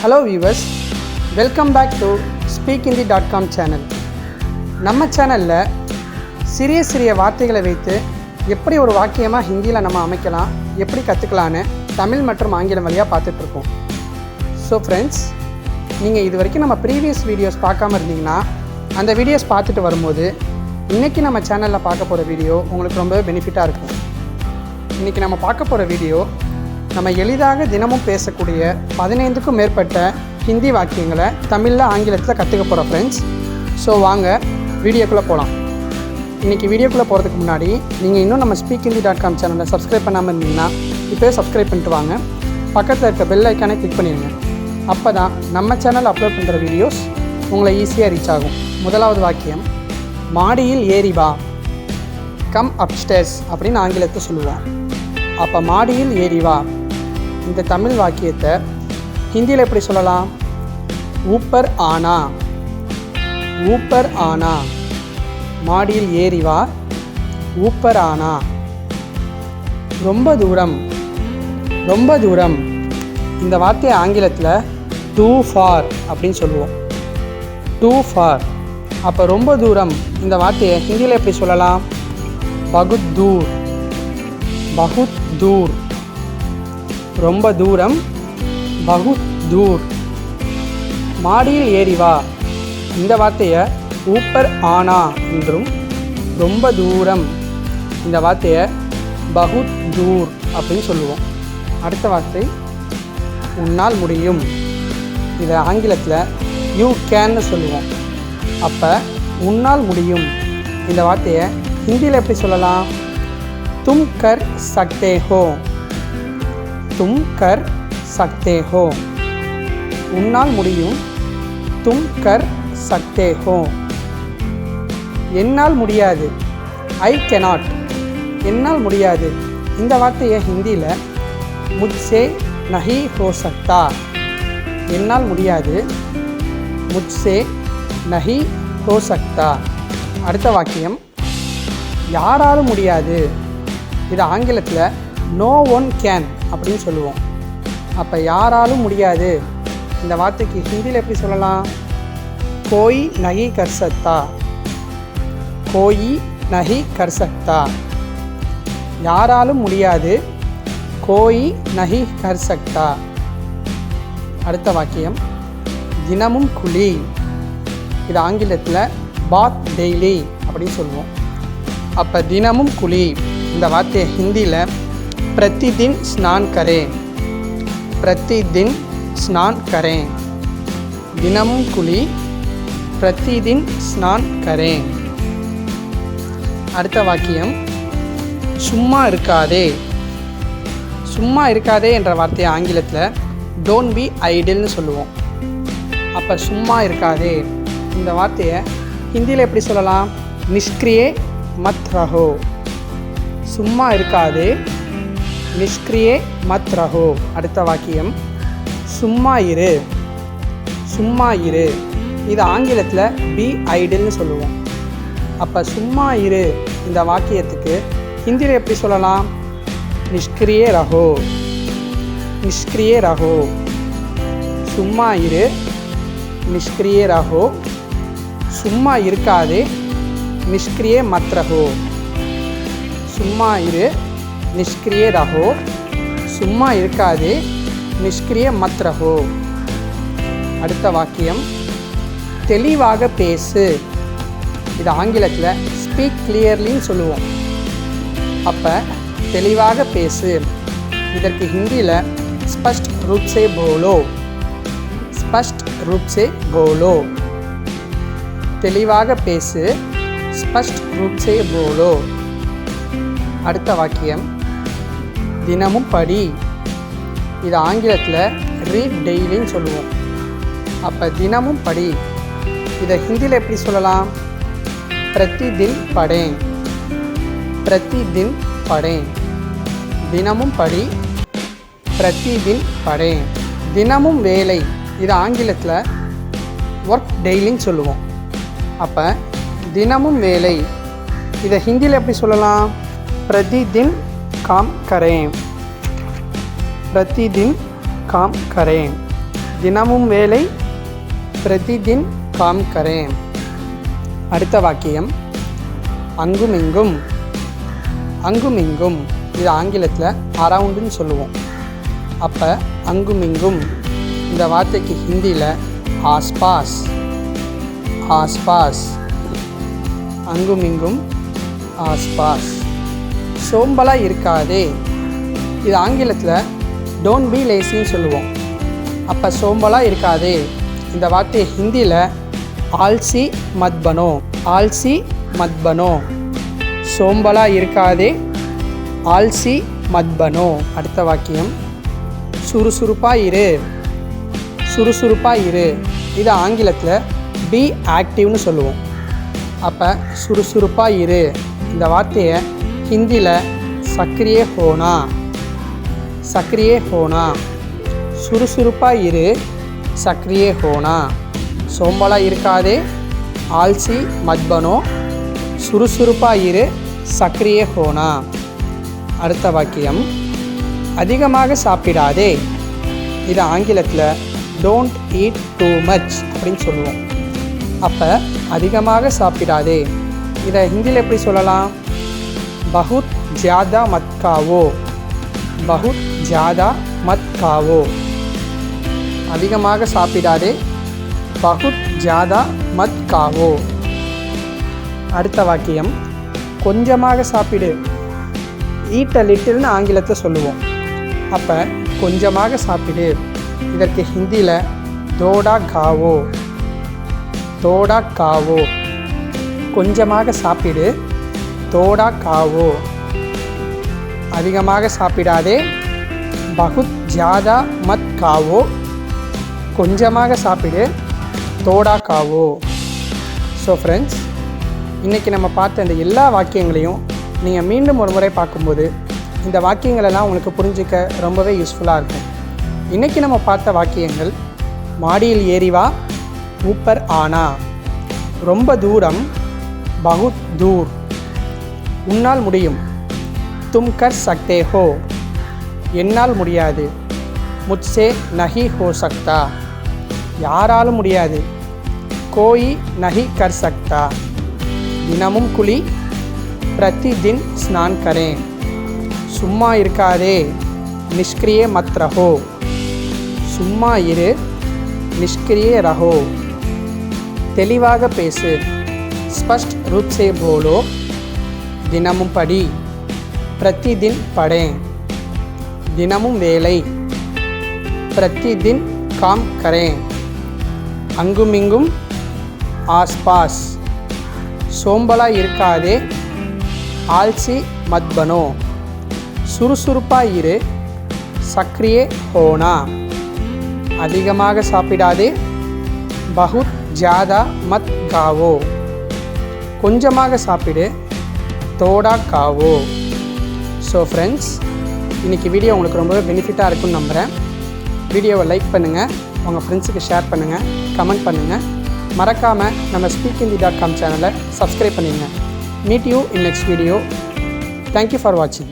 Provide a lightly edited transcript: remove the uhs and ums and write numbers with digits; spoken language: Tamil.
Hello viewers, welcome back to speakinthie.com channel. நம்ம சேனலில் சிறிய சிறிய வார்த்தைகளை வைத்து எப்படி ஒரு வாக்கியமாக ஹிந்தியில் நம்ம அமைக்கலாம், எப்படி கற்றுக்கலான்னு தமிழ் மற்றும் ஆங்கிலம் வழியாக பார்த்துட்ருக்கோம். ஸோ ஃப்ரெண்ட்ஸ், நீங்கள் இது வரைக்கும் நம்ம ப்ரீவியஸ் வீடியோஸ் பார்க்காம இருந்தீங்கன்னா அந்த வீடியோஸ் பார்த்துட்டு வரும்போது இன்றைக்கி நம்ம சேனலில் பார்க்க போகிற வீடியோ உங்களுக்கு ரொம்ப பெனிஃபிட்டாக இருக்கும். இன்றைக்கி நம்ம பார்க்க போகிற வீடியோ நம்ம எளிதாக தினமும் பேசக்கூடிய 15க்கும் மேற்பட்ட ஹிந்தி வாக்கியங்களை தமிழில் ஆங்கிலத்தில் கற்றுக்க போகிற ஃப்ரெண்ட்ஸ். ஸோ வாங்க வீடியோக்குள்ளே போகலாம். இன்றைக்கி வீடியோக்குள்ளே போகிறதுக்கு முன்னாடி நீங்கள் இன்னும் நம்ம speakinthie.com சேனலை சப்ஸ்கிரைப் பண்ணாமல் இருந்தீங்கன்னா இப்போயே சப்ஸ்கிரைப் பண்ணிட்டு வாங்க. பக்கத்தில் இருக்க பெல் ஐக்கானை கிளிக் பண்ணிடுங்க. அப்போ தான் நம்ம சேனல் அப்லோட் பண்ணுற வீடியோஸ் உங்களை ஈஸியாக ரீச் ஆகும். முதலாவது வாக்கியம், மாடியில் ஏறி வா, கம் அப்ஸ்டேர்ஸ் அப்படின்னு ஆங்கிலத்தை சொல்லுவோம். அப்போ மாடியில் ஏறி வா, இந்த தமிழ் வாக்கியத்தை ஹிந்தியில் எப்படி சொல்லலாம்? ஊப்பர் ஆனா, ஊப்பர் ஆனா. மாடியில் ஏறி வா, ஊப்பர் ஆனா. ரொம்ப தூரம், ரொம்ப தூரம், இந்த வார்த்தையை ஆங்கிலத்தில் டூ ஃபார் அப்படின்னு சொல்லுவோம். Too far. அப்போ ரொம்ப தூரம் இந்த வார்த்தையை ஹிந்தியில் எப்படி சொல்லலாம்? பகுத் தூர், பகுத் தூர். ரொம்ப தூரம், பகுத் தூர். மாடியில் ஏறி வா, இந்த வார்த்தையை ஊப்பர் ஆனா என்றும், ரொம்ப தூரம் இந்த வார்த்தையை பகுத் தூர் அப்படின்னு சொல்லுவோம். அடுத்த வார்த்தை, உன்னால் முடியும், இதை ஆங்கிலத்தில் யூ கேன்னு சொல்லுவோம். அப்போ உன்னால் முடியும் இந்த வார்த்தையை ஹிந்தியில் எப்படி சொல்லலாம்? தும் கர் சக்தே ஹோ, தும் கர் சக்தே ஹோ. உன்னால் முடியும், தும் கர் சக்தே ஹோ. என்னால் முடியாது, ஐ கெனாட், என்னால் முடியாது இந்த வார்த்தையை ஹிந்தியில் முஜ்சே நஹி ஹோ சக்தா. என்னால் முடியாது, முஜ்சே நஹி ஹோ சக்தா. அடுத்த வாக்கியம், யாராலும் முடியாது, இது ஆங்கிலத்தில் நோ ஒன் கேன் அப்படின்னு சொல்லுவோம். அப்போ யாராலும் முடியாது இந்த வார்த்தைக்கு ஹிந்தியில் எப்படி சொல்லலாம்? கோய் நஹி கர் சக்தா, கோய் நஹி கர் சக்தா. யாராலும் முடியாது, கோய் நஹி கர் சக்தா. அடுத்த வாக்கியம், தினமும் குளி, இது ஆங்கிலத்தில் பாத் டெய்லி அப்படின்னு சொல்லுவோம். அப்போ தினமும் குளி இந்த வார்த்தையை ஹிந்தியில் பிரதிதின் ஸ்நான் கரேன், பிரதிதின் ஸ்நான் கரேன். தினமும் குளி, பிரதிதின் ஸ்நான் கரேன். அடுத்த வாக்கியம், சும்மா இருக்காதே, சும்மா இருக்காதே என்ற வார்த்தையை ஆங்கிலத்தில் டோன்ட் பி ஐடில்னு சொல்லுவோம். அப்போ சும்மா இருக்காதே இந்த வார்த்தையை ஹிந்தியில் எப்படி சொல்லலாம்? நிஷ்கிரியே மத் ரஹோ. சும்மா இருக்காதே, நிஷ்கிரியே மத் ரஹோ. அடுத்த வாக்கியம், சும்மா இரு, சும்மா இரு, இது ஆங்கிலத்தில் பி ஐடில்னு சொல்லுவோம். அப்போ சும்மா இரு இந்த வாக்கியத்துக்கு ஹிந்தியில் எப்படி சொல்லலாம்? நிஷ்கிரியே ரஹோ, நிஷ்கிரியே ரஹோ. சும்மா இரு, நிஷ்கிரியே ரஹோ. சும்மா இருக்காதே, நிஷ்கிரியே மத் ரஹோ. சும்மா இரு, நிஷ்கிரியே ரஹோ. சும்மா இருக்காதே, நிஷ்கிரிய மத் ரஹோ. அடுத்த வாக்கியம், தெளிவாக பேசு, இது ஆங்கிலத்தில் ஸ்பீக் கிளியர்லின்னு சொல்லுவோம். அப்போ தெளிவாக பேசு, இதற்கு ஹிந்தியில் ஸ்பஷ்ட் ரூப் சே போலோ, ஸ்பஷ்ட் ரூப் சே போலோ. தெளிவாக பேசு, ஸ்பஷ்ட் ரூப் சே போலோ. அடுத்த வாக்கியம், தினமும் படி, இது ஆங்கிலத்தில் ரீட் டெய்லின்னு சொல்லுவோம். அப்போ தினமும் படி, இதை ஹிந்தியில் எப்படி சொல்லலாம்? பிரதிதின் படேன், பிரதிதின் படேன். தினமும் படி, பிரதிதின் படேன். தினமும் வேலை, இது ஆங்கிலத்தில் ஒர்க் டெய்லின்னு சொல்லுவோம். அப்போ தினமும் வேலை, இதை ஹிந்தியில் எப்படி சொல்லலாம்? பிரதிதின் काम करें, प्रतिदिन काम करें. தினமும் வேலை பிரதிதின் காம் கரேன். அடுத்த வாக்கியம் அங்கும் இங்கும். அங்கும் இங்கும் இது ஆங்கிலத்தில் அரவுண்டுன்னு சொல்லுவோம். அப்போ அங்கும் இங்கும் இந்த வார்த்தைக்கு ஹிந்தியில் ஆஸ்பாஸ். ஆஸ்பாஸ், அங்கும் இங்கும் ஆஸ்பாஸ். சோம்பலாக இருக்காதே இது ஆங்கிலத்தில் டோன்ட் பி லேசின்னு சொல்லுவோம். அப்போ சோம்பலாக இருக்காதே இந்த வார்த்தையை ஹிந்தியில் ஆல்சி மத் பனோ. ஆல்சி மத் பனோ, சோம்பலாக இருக்காதே ஆல்சி மத் பனோ. அடுத்த வாக்கியம் சுறுசுறுப்பாக இரு. சுறுசுறுப்பாக இரு இது ஆங்கிலத்தில் பி ஆக்டிவ்னு சொல்லுவோம். அப்போ சுறுசுறுப்பாக இரு இந்த வார்த்தையை ஹிந்தியில் சக்ரியே ஹோனா. சக்ரியே ஹோனா, சுறுசுறுப்பாக இரு சக்ரியே ஹோனா. சோம்பலாக இருக்காதே ஆல்சி மத் பனோ, சுறுசுறுப்பாக இரு சக்ரியே ஹோனா. அடுத்த வாக்கியம் அதிகமாக சாப்பிடாதே இது ஆங்கிலத்தில் டோன்ட் ஈட் டூ மச் அப்படின்னு சொல்லுவோம். அப்போ அதிகமாக சாப்பிடாதே இதை ஹிந்தியில் எப்படி சொல்லலாம்? பகுத் ஜியாதா மத் காவோ. பகுத் ஜியாதா மத் காவோ, அதிகமாக சாப்பிடாதே பகுத் ஜியாதா மத் காவோ. அடுத்த வாக்கியம் கொஞ்சமாக சாப்பிடு. ஈட் அ லிட்டில்னு ஆங்கிலத்தில் சொல்லுவோம். அப்போ கொஞ்சமாக சாப்பிடு இதற்கு ஹிந்தியில் தோடா காவோ. தோடா காவோ, கொஞ்சமாக சாப்பிடு தோடா காவோ. அதிகமாக சாப்பிடாதே பகுத் ஜியாதா மத் காவோ, கொஞ்சமாக சாப்பிடு தோடா காவோ. ஸோ ஃப்ரெண்ட்ஸ், இன்றைக்கி நம்ம பார்த்த இந்த எல்லா வாக்கியங்களையும் நீங்கள் மீண்டும் ஒரு முறை பார்க்கும்போது இந்த வாக்கியங்களெல்லாம் உங்களுக்கு புரிஞ்சிக்க ரொம்பவே யூஸ்ஃபுல்லாக இருக்கும். இன்றைக்கி நம்ம பார்த்த வாக்கியங்கள் மாடியில் ஏறி வா, ஊப்பர் ஆனா, ரொம்ப தூரம் பகுத் தூர், உன்னால் முடியும் தும் கர் சக்தே ஹோ, என்னால் முடியாது முட்சே நஹி ஹோ சக்தா, யாராலும் முடியாது கோயி நஹி கர் சக்தா, தினமும் குளி பிரதிதின் ஸ்நான் கரேன், சும்மா இருக்காதே நிஷ்கிரியே மத் ரஹோ, சும்மா இரு நிஷ்கிரியே ரஹோ, தெளிவாக பேசு ஸ்பஷ்ட் ரூப் சே போலோ, தினமும் படி பிரதிதின் படேன், தினமும் வேலை பிரதிதின் காம் கரேன், அங்குமிங்கும் ஆஸ்பாஸ், சோம்பலாக இருக்காதே ஆல்சி மத் பனோ, சுறுசுறுப்பாக இரு சக்ரியே ஹோனா, அதிகமாக சாப்பிடாதே பகுத் ஜியாதா மத் காவோ, கொஞ்சமாக சாப்பிடு தோடா காவோ. ஸோ ஃப்ரெண்ட்ஸ், இன்றைக்கி வீடியோ உங்களுக்கு ரொம்பவே பெனிஃபிட்டாக இருக்குன்னு நம்புகிறேன். வீடியோவை லைக் பண்ணுங்கள், உங்கள் ஃப்ரெண்ட்ஸுக்கு ஷேர் பண்ணுங்கள், கமெண்ட் பண்ணுங்கள். மறக்காமல் நம்ம speakinthindi.com சேனலை சப்ஸ்கிரைப் பண்ணிடுங்க. Meet you in next video. Thank you for வாட்சிங்.